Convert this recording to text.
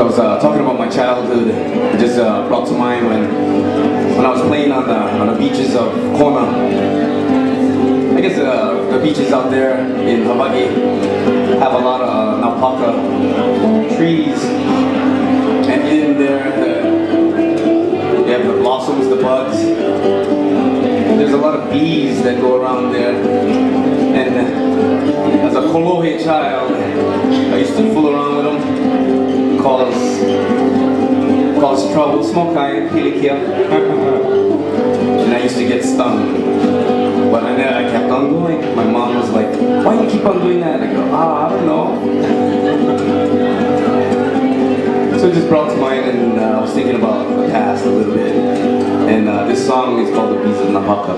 I was talking about my childhood. It just brought to mind when I was playing on the beaches of Kona. I guess the beaches out there in Hawaii have a lot of naupaka trees, and in there you have the blossoms, the buds. There's a lot of bees that go around there, and as a Kolohe child, I used to fool around with them, cause trouble, smoke eye, pilikia, and I used to get stung. But I kept on going. My mom was like, "Why do you keep on doing that?" I go, "I don't know." So it just brought to mind, and I was thinking about the past a little bit. And this song is called "The Bees of Naupaka."